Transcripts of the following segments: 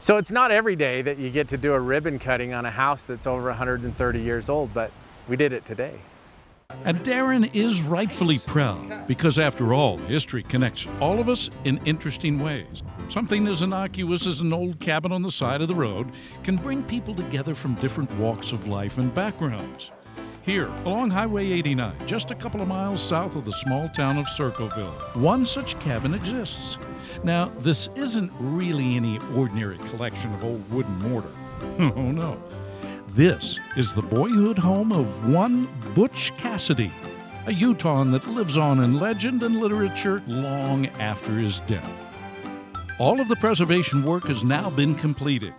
So it's not every day that you get to do a ribbon cutting on a house that's over 130 years old, but we did it today. And Darren is rightfully proud because, after all, history connects all of us in interesting ways. Something as innocuous as an old cabin on the side of the road can bring people together from different walks of life and backgrounds. Here, along Highway 89, just a couple of miles south of the small town of Circleville, one such cabin exists. Now, this isn't really any ordinary collection of old wood and mortar. Oh, no. This is the boyhood home of one Butch Cassidy, a Utahn that lives on in legend and literature long after his death. All of the preservation work has now been completed,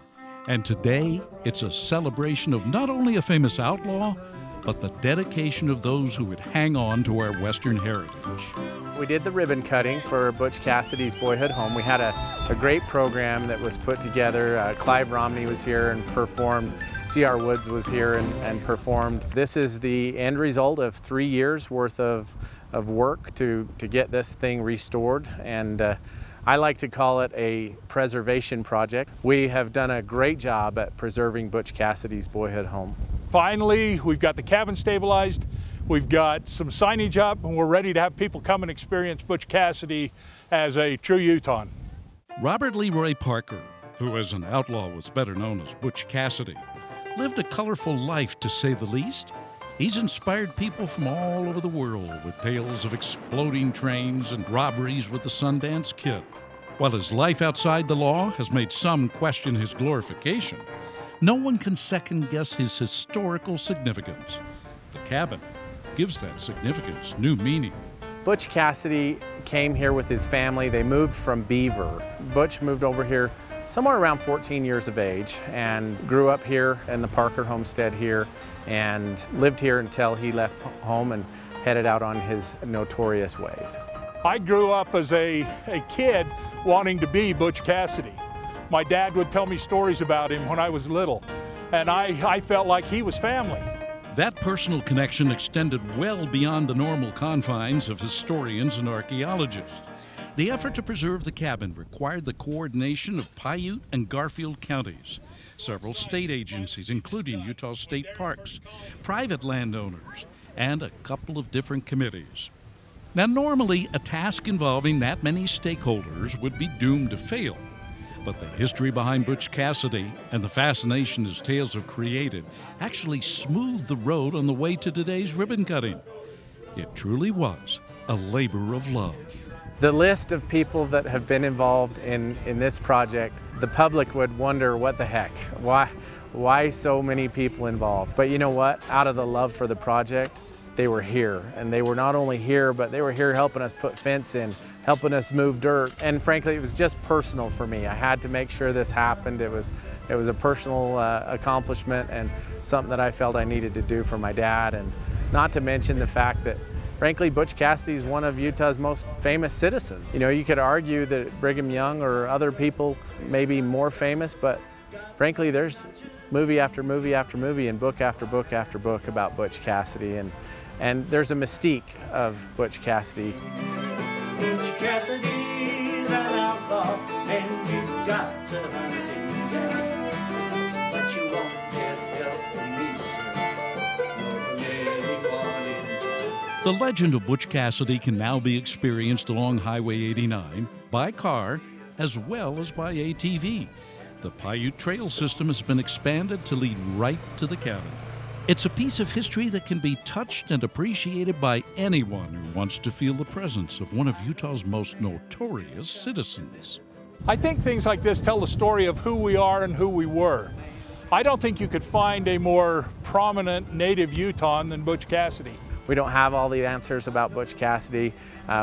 and today it's a celebration of not only a famous outlaw, but the dedication of those who would hang on to our Western heritage. We did the ribbon cutting for Butch Cassidy's boyhood home. We had a great program that was put together. Clive Romney was here and performed. C.R. Woods was here and performed. This is the end result of 3 years worth of work to get this thing restored, and I like to call it a preservation project. We have done a great job at preserving Butch Cassidy's boyhood home. Finally, we've got the cabin stabilized, we've got some signage up, and we're ready to have people come and experience Butch Cassidy as a true Utahn. Robert Leroy Parker, who as an outlaw was better known as Butch Cassidy, lived a colorful life, to say the least. He's inspired people from all over the world with tales of exploding trains and robberies with the Sundance Kid. While his life outside the law has made some question his glorification, no one can second-guess his historical significance. The cabin gives that significance new meaning. Butch Cassidy came here with his family. They moved from Beaver. Butch moved over here somewhere around 14 years of age and grew up here in the Parker homestead here and lived here until he left home and headed out on his notorious ways. I grew up as a kid wanting to be Butch Cassidy. My dad would tell me stories about him when I was little, and I felt like he was family. That personal connection extended well beyond the normal confines of historians and archaeologists. The effort to preserve the cabin required the coordination of Paiute and Garfield counties, several state agencies, including Utah State Parks, private landowners, and a couple of different committees. Now, normally, a task involving that many stakeholders would be doomed to fail. But the history behind Butch Cassidy and the fascination his tales have created actually smoothed the road on the way to today's ribbon cutting. It truly was a labor of love. The list of people that have been involved in this project, the public would wonder, what the heck? Why so many people involved? But you know what? Out of the love for the project, they were here. And they were not only here, but they were here helping us put fence in, helping us move dirt. And frankly, it was just personal for me. I had to make sure this happened. It was a personal accomplishment and something that I felt I needed to do for my dad. And not to mention the fact that frankly, Butch Cassidy is one of Utah's most famous citizens. You know, you could argue that Brigham Young or other people may be more famous, but frankly, there's movie after movie after movie and book after book after book about Butch Cassidy, and there's a mystique of Butch Cassidy. Butch Cassidy's an outlaw, and you've got to hunt him down, but you won't get help from me, sir, nor from anyone in town. The legend of Butch Cassidy can now be experienced along Highway 89 by car as well as by ATV. The Paiute Trail system has been expanded to lead right to the cabin. It's a piece of history that can be touched and appreciated by anyone who wants to feel the presence of one of Utah's most notorious citizens. I think things like this tell the story of who we are and who we were. I don't think you could find a more prominent native Utahn than Butch Cassidy. We don't have all the answers about Butch Cassidy.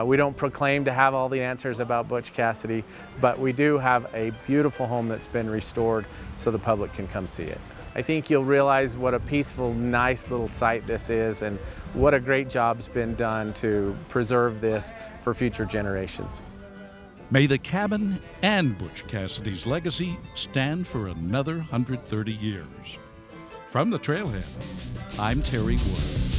We don't proclaim to have all the answers about Butch Cassidy, but we do have a beautiful home that's been restored so the public can come see it. I think you'll realize what a peaceful, nice little site this is and what a great job's been done to preserve this for future generations. May the cabin and Butch Cassidy's legacy stand for another 130 years. From the trailhead, I'm Terry Wood.